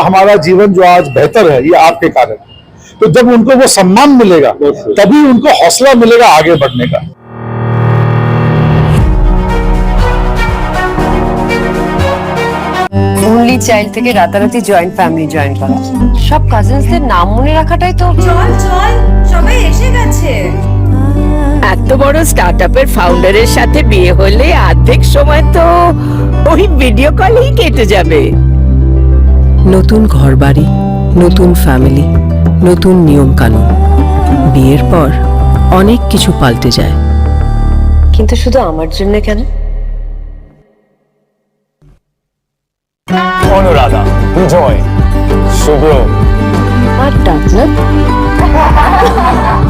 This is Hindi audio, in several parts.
हमारा जीवन जो आज बेहतर है ये आपके कारण। तो जब उनको वो सम्मान मिलेगा तभी उनको हौसला मिलेगा आगे बढ़ने का। অনলি চাইল্ড থেকে রাতারাতি জয়েন্ট ফ্যামিলি জয়েন করা, সব কাজিনসদের নাম মনে রাখাটাই তো। চল চল, সবাই এসে গেছে। এত বড় স্টার্টআপের ফাউন্ডারের সাথে বিয়ে হলে অর্ধেক সময় তো ওই ভিডিও কলেই কেটে যাবে। নতুন ঘরবাড়ি, নতুন ফ্যামিলি, নতুন নিয়ম কানুন। বিয়ের পর অনেক কিছু পাল্টে যায়, কিন্তু শুধু আমার জন্য কেন? অনুরাধা, জয়, শুভ্র আর ডাক্তার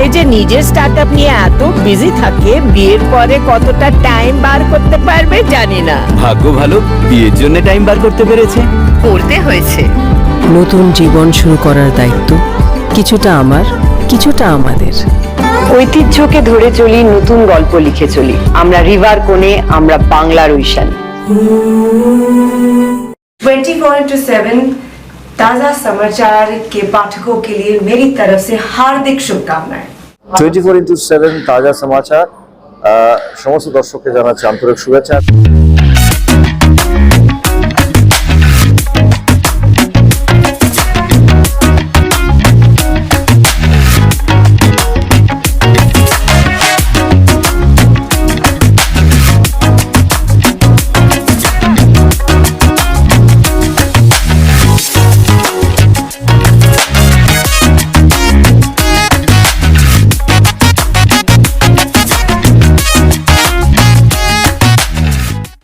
এই যে নিজের স্টার্টআপ নিয়ে এত বিজি থাকে, বিয়ের পরে কতটা টাইম বার করতে পারবে জানি না। ভাগ্য ভালো, বিয়ের জন্য টাইম বার করতে পেরেছে। করতে হয়েছে। নতুন জীবন শুরু করার দায়িত্ব কিছুটা আমার, কিছুটা আমাদের। ঐতিহ্যকে ধরে চলি, নতুন গল্প লিখে চলি। আমরা রিভার কোণে, আমরা বাংলার ঐশানী। 24/7 ताजा समाचार के पाठकों के लिए मेरी तरफ से हार्दिक शुभकामनाएं। 24/7 ताजा समाचार समस्त दर्शक के जानाচ্ছি আন্তরিক শুভেচ্ছা।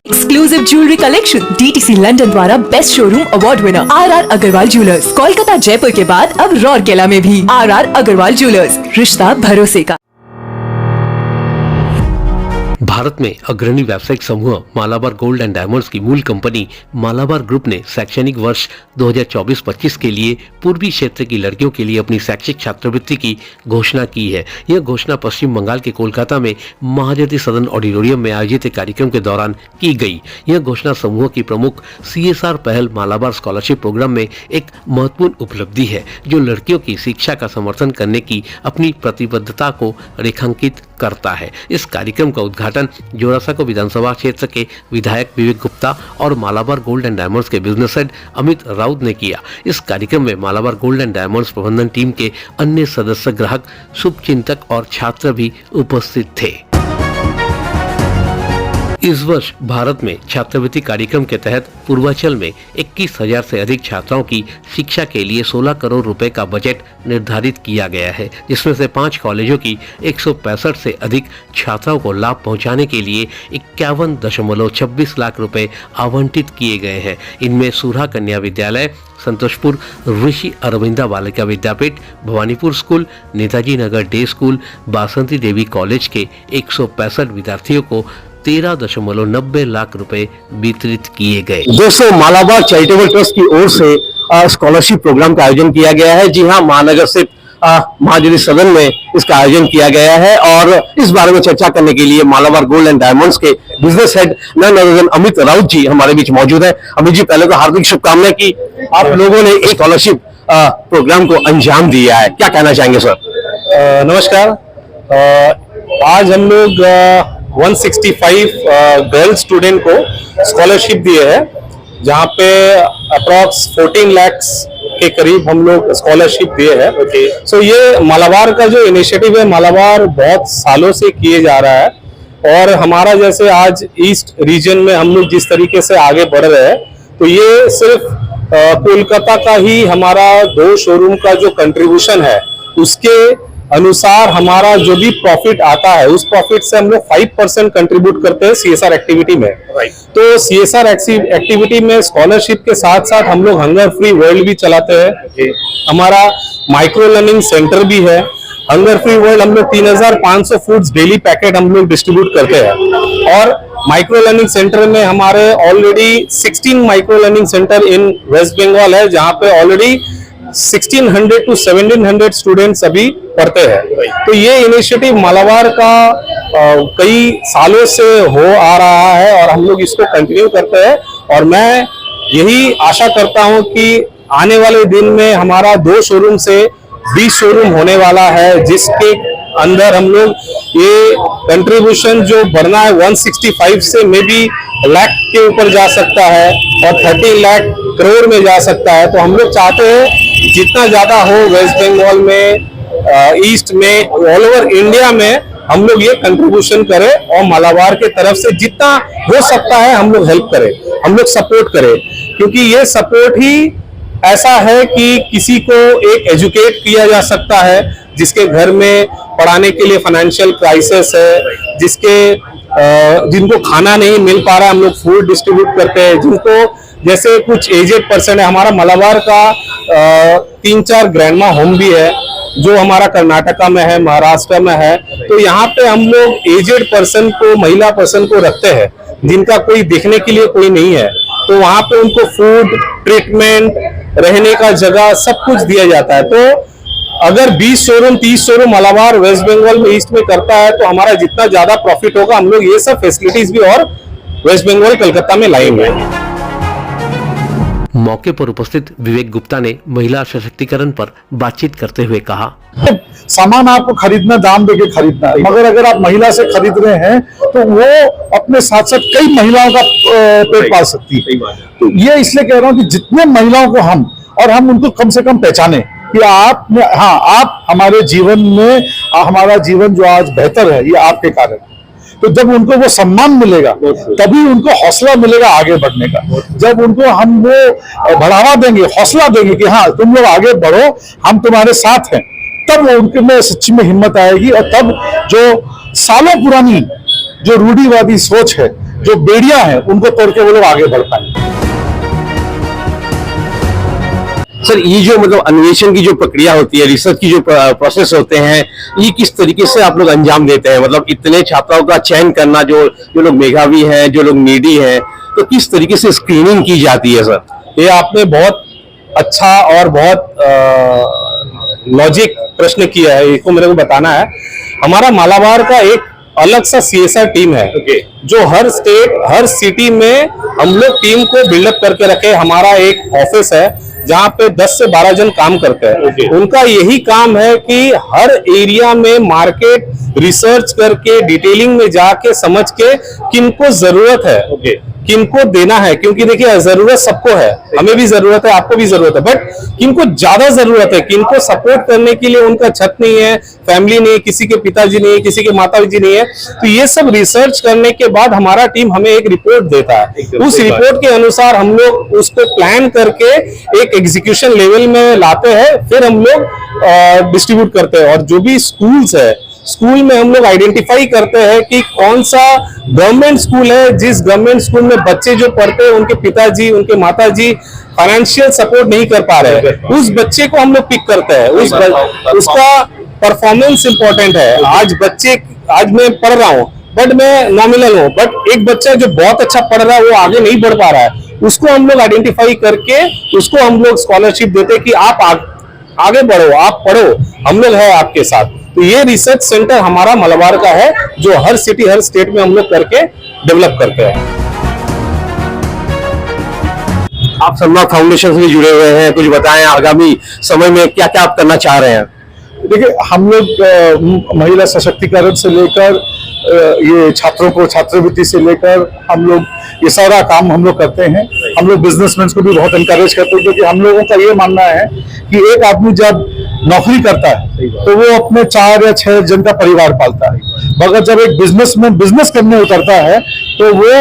Exclusive jewellery collection DTC London द्वारा best showroom award winner RR Agarwal jewellers, Kolkata Jaipur के बाद अब रौरकेला में भी RR अग्रवाल ज्वेलर्स, रिश्ता भरोसे का। भारत में अग्रणी व्यावसायिक समूह मालाबार गोल्ड एंड डायमंड्स की मूल कंपनी मालाबार ग्रुप ने शैक्षणिक वर्ष 2024-25 के लिए पूर्वी क्षेत्र की लड़कियों के लिए अपनी शैक्षिक छात्रवृत्ति की घोषणा की है। यह घोषणा पश्चिम बंगाल के कोलकाता में महाज्योति सदन ऑडिटोरियम में आयोजित एक कार्यक्रम के दौरान की गई। यह घोषणा समूह की प्रमुख CSR पहल मालाबार स्कॉलरशिप प्रोग्राम में एक महत्वपूर्ण उपलब्धि है, जो लड़कियों की शिक्षा का समर्थन करने की अपनी प्रतिबद्धता को रेखांकित करता है। इस कार्यक्रम का उद्घाटन जोरासांको विधानसभा क्षेत्र के विधायक विवेक गुप्ता और मालाबार गोल्ड एंड डायमंड्स के बिजनेस हेड अमित राउत ने किया। इस कार्यक्रम में मालाबार गोल्ड एंड डायमंड्स प्रबंधन टीम के अन्य सदस्य, ग्राहक, शुभचिंतक और छात्र भी उपस्थित थे। इस वर्ष भारत में छात्रवृत्ति कार्यक्रम के तहत पूर्वांचल में 21,000 से अधिक छात्राओं की शिक्षा के लिए 16 करोड़ रुपए का बजट निर्धारित किया गया है, जिसमें से 5 कॉलेजों की 165 से अधिक छात्राओं को लाभ पहुंचाने के लिए 51.26 लाख रुपए आवंटित किए गए हैं। इनमें सूरा कन्या विद्यालय, संतोषपुर ऋषि अरविंदा बालिका विद्यापीठ, भवानीपुर स्कूल, नेताजी नगर डे स्कूल, बासंती देवी कॉलेज के 165 विद्यार्थियों को 13.90 लाख रुपए वितरित किए गए। दोस्तों, मालाबार चैरिटेबल ट्रस्ट की ओर से स्कॉलरशिप प्रोग्राम का आयोजन किया गया है। जी हाँ, महानगर से महाज्योति सदन में इसका आयोजन किया गया है और इस बारे में चर्चा करने के लिए मालाबार गोल्ड एंड डायमंड्स के बिजनेस हेड अमित राउत जी हमारे बीच मौजूद है। अमित जी, पहले तो हार्दिक शुभकामनाएं कि आप लोगों ने एक स्कॉलरशिप प्रोग्राम को अंजाम दिया है, क्या कहना चाहेंगे सर? नमस्कार। आज हम लोग 165 गर्ल स्टूडेंट को स्कॉलरशिप दिए हैं, जहाँ पे अप्रॉक्स 14 lakhs के करीब हम लोग स्कॉलरशिप दिए हैं। सो ये मालाबार का जो इनिशिएटिव है, मालाबार बहुत सालों से किए जा रहा है और हमारा जैसे आज ईस्ट रीजन में हम लोग जिस तरीके से आगे बढ़ रहे हैं, तो ये सिर्फ कोलकाता का ही हमारा 2 शोरूम का जो कंट्रीब्यूशन है उसके अनुसार हमारा जो भी प्रॉफिट आता है उस प्रॉफिट से हम लोग 5% कंट्रीब्यूट करते हैं CSR एक्टिविटी में। तो CSR एक्टिविटी में स्कॉलरशिप के साथ साथ हम लोग हंगर फ्री वर्ल्ड भी चलाते हैं। हमारा माइक्रो लर्निंग सेंटर भी है। हंगर फ्री वर्ल्ड हम लोग 3,500 फूड्स डेली पैकेट हम लोग डिस्ट्रीब्यूट करते हैं और माइक्रो लर्निंग सेंटर में हमारे ऑलरेडी 16 माइक्रो लर्निंग सेंटर इन वेस्ट बंगाल है, जहाँ पे ऑलरेडी 1600 to 1700 स्टूडेंट्स अभी पढ़ते हैं। तो ये इनिशिएटिव मालाबार का कई सालों से हो आ रहा है और हम लोग इसको कंटिन्यू करते हैं और मैं यही आशा करता हूं कि आने वाले दिन में हमारा 2 शोरूम से 20 शोरूम होने वाला है, जिसके अंदर हम लोग ये कंट्रीब्यूशन जो बढ़ना है 165 से मे बी लाख के ऊपर जा सकता है और 30 लाख करोड़ में जा सकता है। तो हम लोग चाहते हैं जितना ज्यादा हो वेस्ट बंगाल में, ईस्ट में, ऑल ओवर इंडिया में हम लोग ये कंट्रीब्यूशन करें और मालाबार के तरफ से जितना हो सकता है हम लोग हेल्प करें, हम लोग सपोर्ट करें, क्योंकि ये सपोर्ट ही ऐसा है कि किसी को एक एजुकेट किया जा सकता है जिसके घर में पढ़ाने के लिए फाइनेंशियल क्राइसिस है, जिनको खाना नहीं मिल पा रहा है, हम लोग फूड डिस्ट्रीब्यूट करते हैं। जिनको जैसे कुछ एजेड पर्सन है, हमारा मालाबार का 3-4 ग्रैंडमा होम भी है जो हमारा कर्नाटका में है, महाराष्ट्र में है। तो यहाँ पे हम लोग एजेड पर्सन को, महिला पर्सन को रखते हैं जिनका कोई देखने के लिए कोई नहीं है, तो वहां पे उनको फूड, ट्रीटमेंट, रहने का जगह सब कुछ दिया जाता है। तो अगर 20 शोरूम 30 शोरूम मालाबार वेस्ट बंगाल में, ईस्ट में करता है तो हमारा जितना ज्यादा प्रॉफिट होगा हम लोग ये सब फैसिलिटीज भी और वेस्ट बंगाल कलकत्ता में लाएंगे। मौके पर उपस्थित विवेक गुप्ता ने महिला सशक्तिकरण पर बातचीत करते हुए कहा, सामान आपको खरीदना, दाम देके खरीदना है, मगर अगर आप महिला से खरीद रहे हैं तो वो अपने साथ साथ कई महिलाओं का पेट पाल सकती है। तो ये इसलिए कह रहा हूँ कि जितने महिलाओं को हम उनको कम से कम पहचाने कि आप हमारे जीवन में, हमारा जीवन जो आज बेहतर है ये आपके कारण। तो जब उनको वो सम्मान मिलेगा तभी उनको हौसला मिलेगा आगे बढ़ने का। जब उनको हम वो बढ़ावा देंगे, हौसला देंगे कि हाँ तुम लोग आगे बढ़ो, हम तुम्हारे साथ हैं, तब उनके में सच्ची में हिम्मत आएगी और तब जो सालों पुरानी जो रूढ़िवादी सोच है, जो बेड़ियां हैं, उनको तोड़ के वो लोग आगे बढ़ पाएंगे। सर, ये जो मतलब अन्वेषण की जो प्रक्रिया होती है, रिसर्च की जो प्रोसेस होते हैं, ये किस तरीके से आप लोग अंजाम देते हैं? मतलब इतने छात्राओं का चयन करना, जो लोग मेधावी हैं, जो लोग नीडी हैं, तो किस तरीके से स्क्रीनिंग की जाती है सर? ये आपने बहुत अच्छा और बहुत लॉजिक प्रश्न किया है, इसको मेरे को बताना है। हमारा मालाबार का एक अलग सा CSR टीम है जो हर स्टेट, हर सिटी में हम लोग टीम को बिल्डअप करके रखे। हमारा एक ऑफिस है जहाँ पे 10 से 12 जन काम करते हैं। उनका यही काम है कि हर एरिया में मार्केट रिसर्च करके, डिटेलिंग में जाके समझ के किनको जरूरत है, किनको देना है, क्योंकि देखिए जरूरत सबको है, हमें भी जरूरत है, आपको भी जरूरत है, बट किनको ज्यादा जरूरत है, किनको सपोर्ट करने के लिए उनका छत नहीं है, फैमिली नहीं है, किसी के पिताजी नहीं है, किसी के माताजी नहीं है। तो ये सब रिसर्च करने के बाद हमारा टीम हमें एक रिपोर्ट देता है। उस रिपोर्ट के अनुसार हम लोग उसको प्लान करके एक एग्जीक्यूशन लेवल में लाते हैं, फिर हम लोग डिस्ट्रीब्यूट करते हैं। और जो भी स्कूल्स है, स्कूल में हम लोग आइडेंटिफाई करते हैं कि कौन सा गवर्नमेंट स्कूल है, जिस गवर्नमेंट स्कूल में बच्चे जो पढ़ते हैं उनके पिताजी, उनके माताजी फाइनेंशियल सपोर्ट नहीं कर पा रहे, उस बच्चे को हम लोग पिक करते हैं। उसका परफॉर्मेंस इंपॉर्टेंट है। आज मैं पढ़ रहा हूँ बट मैं नॉमिनल हूँ, बट एक बच्चा जो बहुत अच्छा पढ़ रहा है वो आगे नहीं बढ़ पा रहा है, उसको हम लोग आइडेंटिफाई करके उसको हम लोग स्कॉलरशिप देते हैं कि आप आगे बढ़ो, आप पढ़ो, हम लोग हैं आपके साथ। तो ये रिसर्च सेंटर हमारा मालाबार का है जो हर सिटी, हर स्टेट में हम लोग करके डेवलप करते हैं। आप सन्मा फाउंडेशन से भी जुड़े हुए हैं, कुछ बताएं आगामी समय में क्या क्या आप करना चाह रहे हैं? देखिए, हम लोग महिला सशक्तिकरण से लेकर ये छात्रों को छात्रवृत्ति से लेकर हम लोग ये सारा काम हम लोग करते हैं। हम लोग बिजनेसमैन को भी बहुत एनकरेज करते हैं, क्योंकि हम लोगों का ये मानना है कि एक आदमी जब नौकरी करता है तो वो अपने 4 या 6 जन का परिवार पालता है, मगर जब एक बिजनेसमैन बिजनेस करने उतरता है तो वो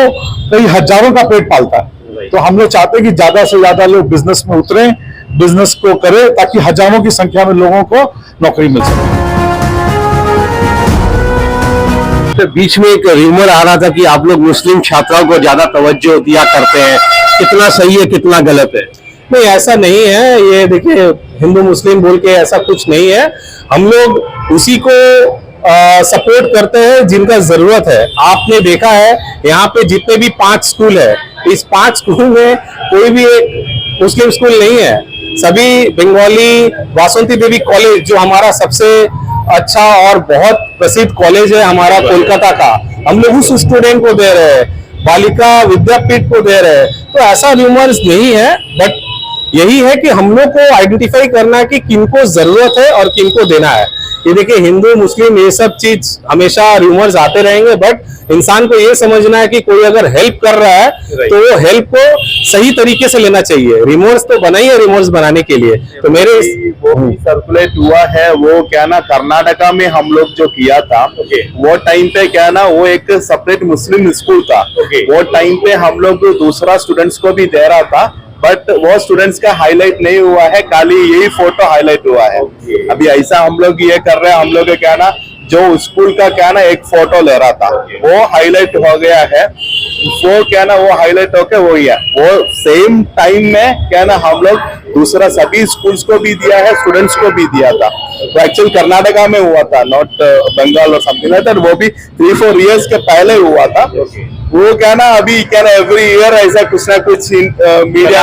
कई हजारों का पेट पालता है। तो हम लोग चाहते हैं कि ज्यादा से ज्यादा लोग बिजनेस में उतरें, बिजनेस को करें, ताकि हजारों की संख्या में लोगों को नौकरी मिल सके। तो बीच में एक रूमर आ रहा था कि आप लोग मुस्लिम छात्राओं को ज्यादा तवज्जो दिया करते हैं, कितना सही है कितना गलत है? नहीं, ऐसा नहीं है। ये देखिए, हिंदू मुस्लिम बोल के ऐसा कुछ नहीं है। हम लोग उसी को सपोर्ट करते हैं जिनका जरूरत है। आपने देखा है यहाँ पे जितने भी 5 स्कूल है, इस 5 स्कूल में कोई भी एक मुस्लिम स्कूल नहीं है। सभी बंगाली, वासंती देवी कॉलेज जो हमारा सबसे अच्छा और बहुत प्रसिद्ध कॉलेज है हमारा कोलकाता का, हम लोग उस स्टूडेंट को दे रहे हैं, बालिका विद्यापीठ को दे रहे हैं। तो ऐसा रूमर्स नहीं है, बट यही है कि हम लोग को आइडेंटिफाई करना है कि किनको जरूरत है और किनको देना है। ये देखिए, हिंदू मुस्लिम ये सब चीज हमेशा रूमर्स आते रहेंगे, बट इंसान को ये समझना है कि कोई अगर हेल्प कर रहा है तो वो हेल्प को सही तरीके से लेना चाहिए। रिमोर्स तो बना ही है रिमोर्स बनाने के लिए। तो मेरे वो सर्कुलेट हुआ है, वो क्या ना कर्नाटका में हम लोग जो किया था, वो टाइम पे क्या ना वो एक सेपरेट मुस्लिम स्कूल था। वो टाइम पे हम लोग दूसरा स्टूडेंट्स को भी दे रहा था, बट वो स्टूडेंट्स का हाईलाइट नहीं हुआ है, खाली यही फोटो हाईलाइट हुआ है। अभी ऐसा हम लोग ये कर रहे हैं, हम लोग क्या ना जो स्कूल का क्या ना एक फोटो ले रहा था वो हाईलाइट हो गया है, वो क्या ना वो हाईलाइट होके वो ही है। वो सेम टाइम में क्या ना हम लोग दूसरा सभी स्कूल्स को भी दिया है, स्टूडेंट्स को भी दिया था। तो एक्चुअली कर्नाटका में हुआ था, नॉट बंगाल और समथिंग लाइक दैट। वो भी 3-4 इयर्स के पहले हुआ था। वो क्या ना अभी क्या ना एवरी ईयर ऐसा कुछ ना कुछ मीडिया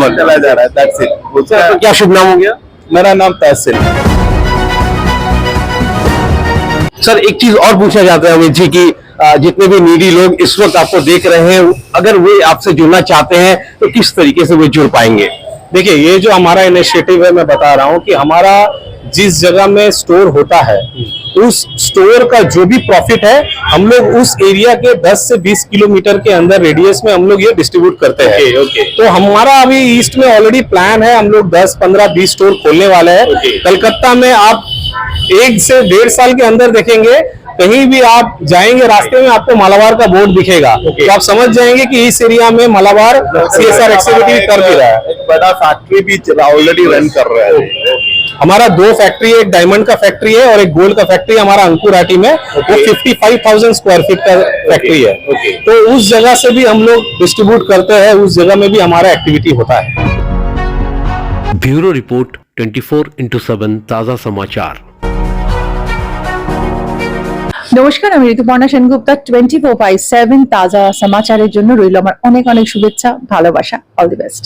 चला जा रहा है। That's it. तो क्या शुभ नाम हो गया? मेरा नाम तहसील। सर, एक चीज और पूछना चाहते हैं अमित जी की जितने भी नीडी लोग इस वक्त आपको देख रहे हैं, अगर वे आपसे जुड़ना चाहते हैं तो किस तरीके से वे जुड़ पाएंगे? देखिए, ये जो हमारा इनिशिएटिव है, मैं बता रहा हूँ कि हमारा जिस जगह में स्टोर होता है उस स्टोर का जो भी प्रॉफिट है हम लोग उस एरिया के 10 से 20 किलोमीटर के अंदर रेडियस में हम लोग ये डिस्ट्रीब्यूट करते हैं। तो हमारा अभी ईस्ट में ऑलरेडी प्लान है, हम लोग 10, 15, 20 स्टोर खोलने वाले हैं। कलकत्ता में आप 1 से 1.5 साल के अंदर देखेंगे, कहीं भी आप जाएंगे रास्ते में आपको मालाबार का बोर्ड दिखेगा। तो आप समझ जाएंगे कि इस एरिया में मालाबार CSR एक्टिविटी कर भी रहा है। एक बड़ा फैक्ट्री भी ऑलरेडी रन कर रहा है। हमारा 2 फैक्ट्री है, एक डायमंड का फैक्ट्री है और एक गोल्ड का फैक्ट्री हमारा अंकुर आटी में। वो 55,000 स्क्वायर फीट का फैक्ट्री है। तो उस जगह से भी हम लोग डिस्ट्रीब्यूट करते हैं, उस जगह में भी हमारा एक्टिविटी होता है। ब्यूरो रिपोर्ट 24/7 ताजा समाचार। নমস্কার, আমি ঋতুপর্ণা সেনগুপ্তা। 24/7 তাজা সমাচারের জন্য রইল আমার অনেক অনেক শুভেচ্ছা, ভালোবাসা। All the best.